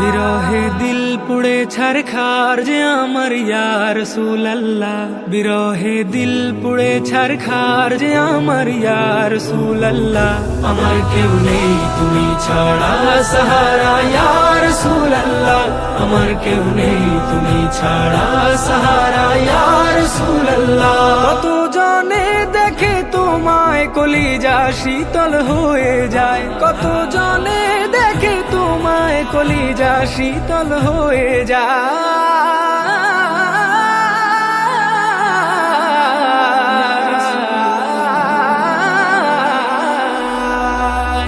বিরহে দিল পুড়ে ছারখার যে আমার ইয়া রাসূলুল্লাহ, বিরহে দিল পুড়ে ছারখার যে আমার ইয়া রাসূলুল্লাহ। আমার কেউ নেই তুমি ছাড়া সাহারা ইয়া রাসূলুল্লাহ, আমার কেউ নেই তুমি ছাড়া সাহারা ইয়া রাসূলুল্লাহ। কত জনে দেখে তোমায় কলিজা শীতল হয়ে যায়, কত জনে দেখে তোমায় কলিজা শীতল হয়ে যায়,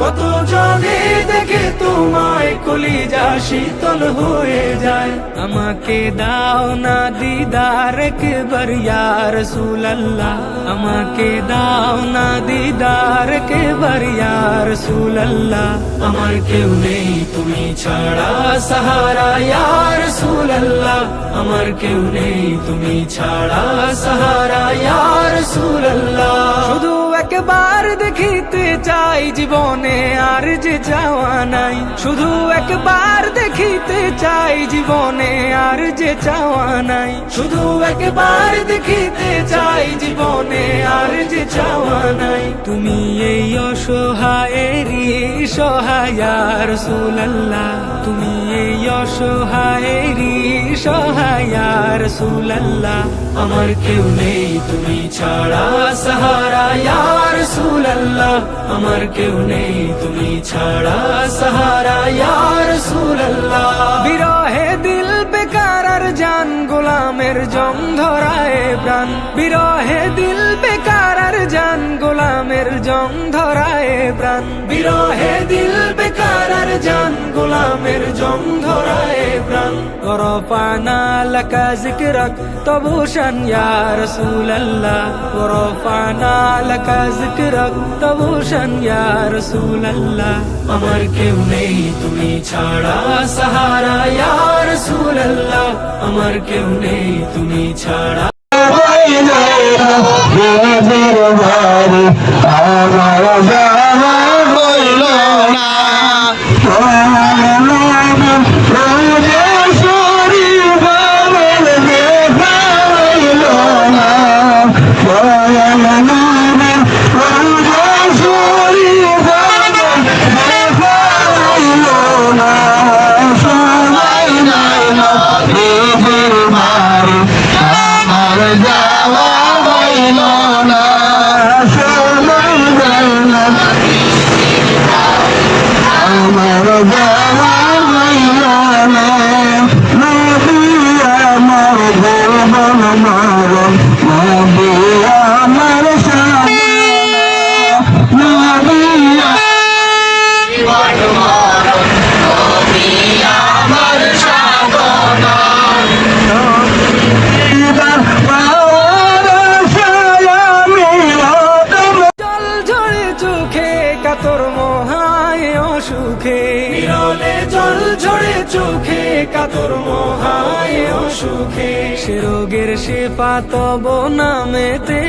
কত জনে দেখে তোমায় কলিজা শীতল হয়ে যায়। আমাকে দাও না দিদার একবার ইয়া রাসূলুল্লাহ, আমাকে দাও না দিদার একবার ইয়া রাসূলুল্লাহ। আমার কেউ নেই তুমি ছাড়া সাহারা ইয়া রাসূলুল্লাহ, আমার কেউ নেই তুমি ছাড়া সাহারা ইয়া রাসূলুল্লাহ। শুধু একবার দেখিতে চাই জীবনে আর যে চাওয়া নাই, শুধু একবার দেখিতে চাই জীবনে আর যে চাওয়া নাই, শুধু একবার দেখিতে চাই জীবনে আর যে চাওয়া নাই। তুমি এই অসহায়েরই সহায় ইয়া রাসূলুল্লাহ, তুমি এই অসহায়েরই সহায় ইয়া রাসূলুল্লাহ। আমার কেউ নেই তুমি ছাড়া সাহারা ইয়া রাসূলুল্লাহ, আমার কেউ নেই তুমি ছাড়া সাহারা ইয়া রাসূলুল্লাহ। বিরহে দিল বেকার আর জান গোলামের জং ধরায় প্রাণ, বিরহে দিল বেকার আর জান গোলামের জং ধরায় প্রাণ, বিরহে দিল বেকার আর জান গোলামের জং ধরায় প্রাণ। ওরফানা লাকা যিকরাক তবুশান ইয়া রাসূলুল্লাহ, ওরফানা লাকা যিকরাক তবুশান ইয়া রাসূলুল্লাহ। আমার কেউ নেই তুমি ছাড়া সাহারা ইয়া রাসূলুল্লাহ, আমার কেউ নেই তুমি ছাড়া। কাতর মোহায় অসুখে বিরলে জল ঝরে চোখে, কাতর মোহায় অসুখে। সে রোগের শেফা তব নামেতে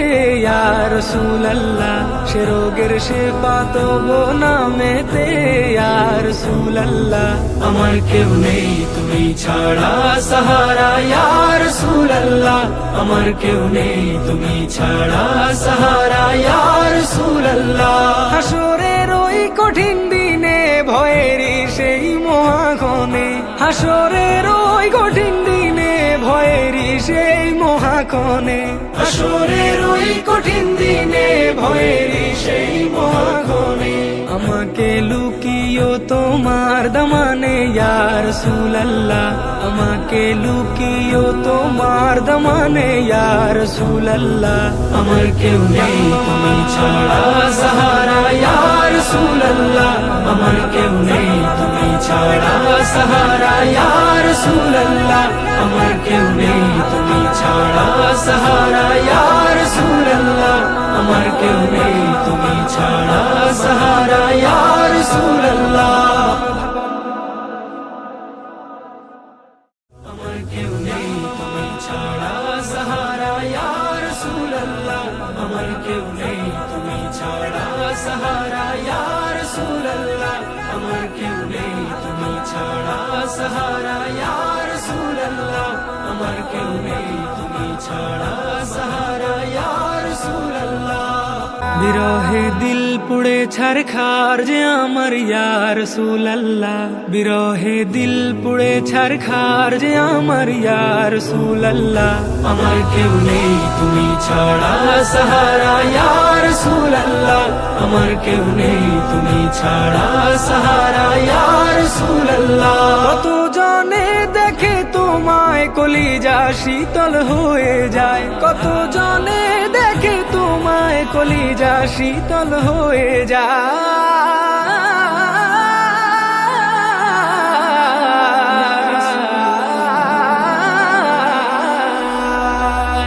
ইয়া রাসূলুল্লাহ, সে রোগের শেফা তব নামেতে ইয়া রাসূলুল্লাহ। আমার কেউ নেই তুমি ছাড়া সাহারা ইয়া রাসূলুল্লাহ, আমার কেউ নেই তুমি ছাড়া সাহারা ইয়া রাসূলুল্লাহ। হাসরের ওই কঠিন দিনে ভয়েরই সেই মহাক্ষণে, হাসরের ওই কঠিন দিনে ভয়েরই সেই মহাক্ষণে, হাসরের ওই কঠিন দিনে ভয়েরই সেই মহাক্ষণে। আমাকে লুকিও তোমার দামানে ইয়া রাসূলুল্লাহ, আমাকে লুকিও তোমার দামানে ইয়া রাসূলুল্লাহ। আমার কেউ নেই তুমি ছাড়া সাহারা ইয়া রাসূলুল্লাহ, আমার কেউ নেই তুমি ছাড়া সাহারা ইয়া রাসূলুল্লাহ, আমার কেউ নেই তুমি ছাড়া সাহারা ইয়া রাসূলুল্লাহ, আমার কেউ নেই তুমি ছাড়া সাহারা ইয়া রাসূলুল্লাহ। আমার কেউ নেই তুমি ছাড়া সাহারা ইয়া রাসূলুল্লাহ, আমার কেউ নেই তুমি ছাড়া সাহারা ইয়া রাসূলুল্লাহ, আমার কেউ নেই তুমি ছাড়া। সাহারা ইয়া রাসূলুল্লাহ আমার কেউ নেই তুমি ছাড়া সাহারা ইয়া রাসূলুল্লাহ বিরহে দিল পুড়ে ছারখার যে আমার ইয়া রাসূলুল্লাহ বিরহে দিল পুড়ে ছারখার যে আমার ইয়া রাসূলুল্লাহ আমার কেউ নেই তুমি ছাড়া সাহারা ইয়া রাসূলুল্লাহ আমার কেউ নেই তুমি ছাড়া সাহারা ইয়া রাসূলুল্লাহ কত জনে দেখে তোমায় কলিজা শীতল হয়ে যায় কত জনে দেখে তোমায় কলিজা শীতল হয়ে যায়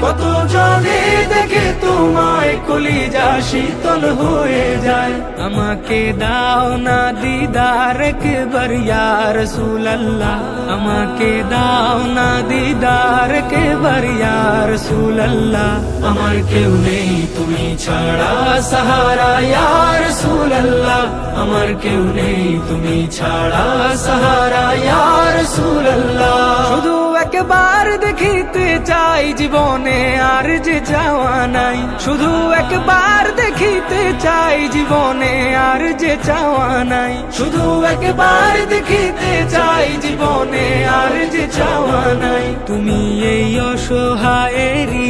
কত জনে দেখে তোমায় কলিজা শীতল হয়ে যায় আমাকে দাও না দিদার একবার ইয়া রাসূলুল্লাহ আমাকে দাও না দিদার একবার ইয়া রাসূলুল্লাহ আমার কেউ নেই তুমি ছাড়া সাহারা ইয়া রাসূলুল্লাহ আমার কেউ নেই তুমি ছাড়া সাহারা ইয়া রাসূলুল্লাহ শুধু একবার দেখিতে চাই জীবনে আর যে চাওয়া নাই শুধু একবার দেখিতে চাই জীবনে আর যে চাওয়া নাই শুধু একবার দেখিতে চাই জীবনে আর যে চাওয়া নাই তুমি এই অসহায়েরই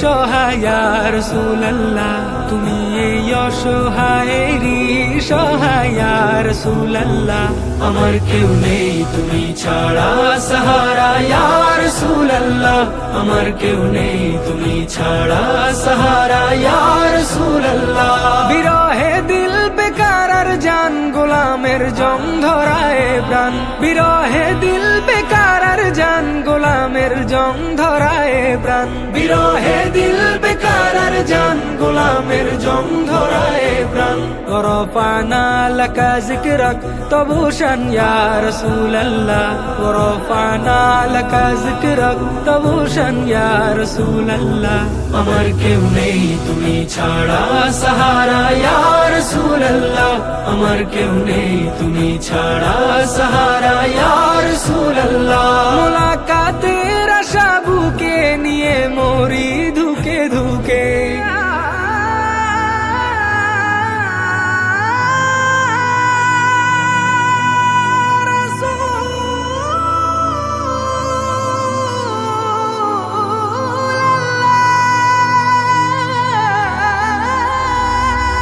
সহায় ইয়া রাসূলুল্লাহ তুমি এই অসহায়েরই সহায় ইয়া রাসূলুল্লাহ আমার কেউ নেই তুমি ছাড়া সাহারা ইয়া রাসূলুল্লাহ আমার কেউ নেই তুমি ছাড়া সাহারা ইয়া রাসূলুল্লাহ বিরহে দিল বেকার আর জান গোলামের জং ধরায় প্রাণ বিরহে দিল বেকার আর জান গোলামের জং ধরায় প্রাণ বিরহে দিল বেকার আর জান গোলামের জং ধরায় প্রাণ ওরফানা লাকা যিকরাক তবুশান ইয়া রাসূলুল্লাহ ওরফানা লাকা যিকরাক তবুশান ইয়া রাসূলুল্লাহ আমার কেউ নেই তুমি ছাড়া সাহারা ইয়া রাসূলুল্লাহ আমার কেউ নেই তুমি ছাড়া সাহারা ইয়া রাসূলুল্লাহ মুলাকাতের আশা বুকে নিয়ে মরি ধুকে ধুকে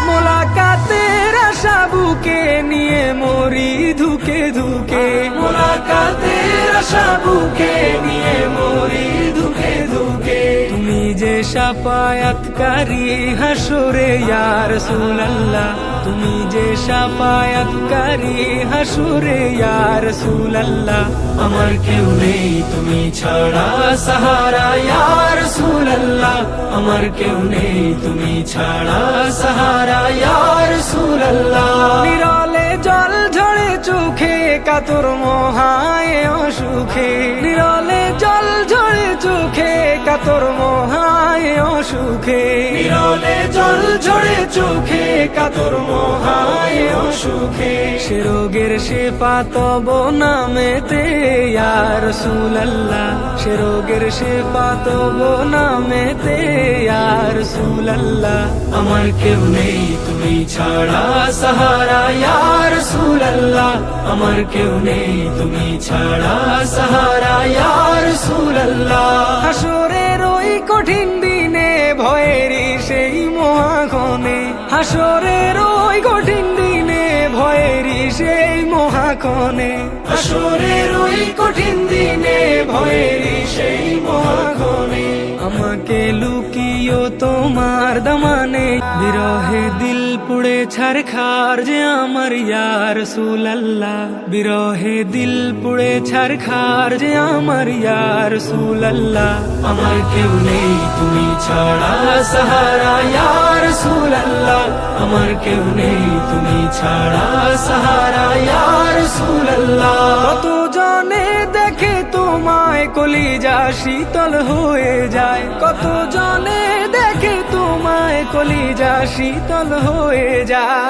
মুলাকাতের আশা বুকে নিয়ে মরি ধুকে ধুকে মুলাকাতের আশা বুকে নিয়ে মরি ধুকে ধুকে তুমি যে শাফায়াতকারী হাসরে ইয়া রাসূলুল্লাহ তুমি যে শাফায়াতকারী হাসরে ইয়া রাসূলুল্লাহ আমার কেউ নেই তুমি ছাড়া সাহারা ইয়া রাসূলুল্লাহ আমার কেউ নেই তুমি ছাড়া সাহারা ইয়া রাসূলুল্লাহ নিরলে জল ঝরে চোখে কাতর মোহায় অসুখে নিরলে জল ঝরে চোখে কাতর মোহায় অসুখে নিরলে জল ঝরে চোখে কাতর মোহায় অসুখে সে রোগের শেফা তব নামেতে ইয়া রাসূলুল্লাহ সে রোগের শেফা তব নামেতে ইয়া রাসূলুল্লাহ আমার কেউ নেই তুমি ছাড়া সাহারা ইয়া রাসূলুল্লাহ আমার কেউ নেই তুমি ছাড়া সাহারা ইয়া রাসূলুল্লাহ হাসরের ওই কঠিন দিনে ভয়েরই সেই মহাক্ষণে হাসরের ওই কঠিন দিনে ভয়েরই সেই মহাক্ষণে হাসরের ওই কঠিন দিনে ভয়েরই সেই মহাক্ষণে আমাকে লুকিও তোমার দামানে বিরহে দিল পুড়ে ছারখার যে আমার ইয়া রাসূলুল্লাহ বিরহে দিল পুড়ে ছারখার যে আমার ইয়া রাসূলুল্লাহ আমার কেউ নেই তুমি ছাড়া সাহারা ইয়া রাসূলুল্লাহ আমার কেউ নেই তুমি ছাড়া সাহারা ইয়া রাসূলুল্লাহ কত জনে দেখে তোমায় কলিজা শীতল হয়ে যায় কত জনে দেখে তোমায় কলিজা শীতল হয়ে যায়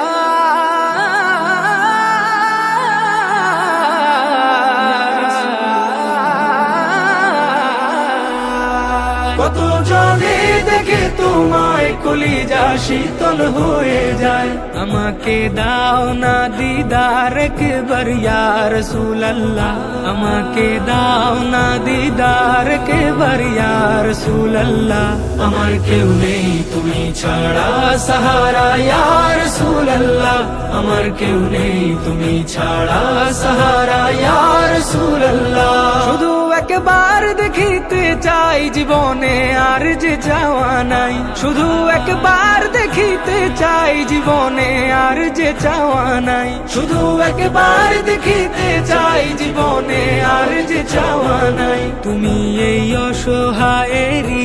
কত জনে দেখে তোমায় কলিজা শীতল হয়ে যায়। আমাকে দাও না দিদার একবার ইয়া রাসূলুল্লাহ, আমাকে দাও না দিদার একবার ইয়া রাসূলুল্লাহ। আমার কেউ নেই তুমি ছাড়া সাহারা ইয়া রাসূলুল্লাহ, আমার কেউ নেই তুমি ছাড়া সাহারা ইয়া রাসূলুল্লাহ। শুধু একবার দেখিতে চাই জীবনে আর যে চাওয়া নাই, শুধু একবার দেখিতে চাই জীবনে আর যে চাওয়া নাই, শুধু একবার দেখিতে চাই জীবনে আর যে চাওয়া নাই। তুমি এই অসহায়েরই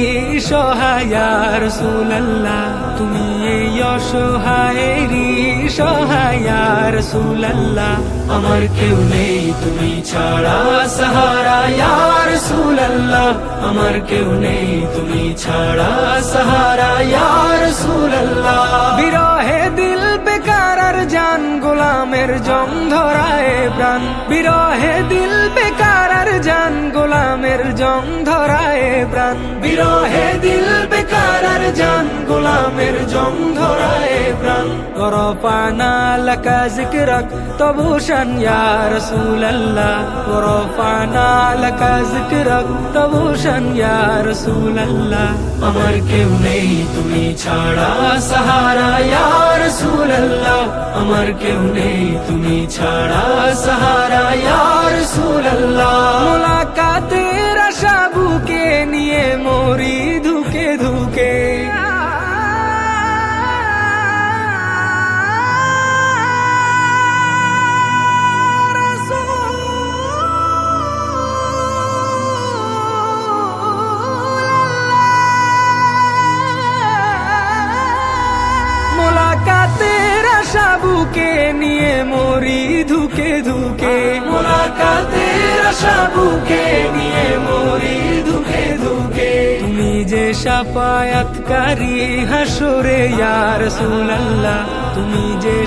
সহায় ইয়া রাসূলুল্লাহ, তুমি এই অসহায়েরই সহায় ইয়া রাসূলুল্লাহ। আমার কেউ নেই তুমি ছাড়া সাহারা ইয়া রাসূলুল্লাহ, আমার কেউ নেই তুমি ছাড়া সাহারা ইয়া রাসূলুল্লাহ। বিরহে দিল বেকার আর জান গোলামের জং ধরায় প্রাণ, বিরহে দিল বেকার আর জান গোলামের জং ধরায় প্রাণ, বিরহে দিল বেকার আর জান গোলামের জং ধরায় প্রাণ। ورفعنا لك ذكرك طبوشا يا رسول الله، ورفعنا لك ذكرك طبوشا يا رسول الله। আমার কেউ নেই তুমি ছাড়া সাহারা ইয়া রাসূলুল্লাহ, আমার কেউ নেই তুমি ছাড়া সাহারা ইয়া রাসূলুল্লাহ। মুলাকাতের আশা বুকে নিয়ে মরি ধুকে ধুকে, মুলাকাতের আশা বুকে নিয়ে মরি ধুকে ধুকে, মুলাকাতের আশা বুকে নিয়ে মরি ধুকে ধুকে। তুমি যে শাফায়াতকারী হাসরে ইয়া রাসূলুল্লাহ, তুমি যে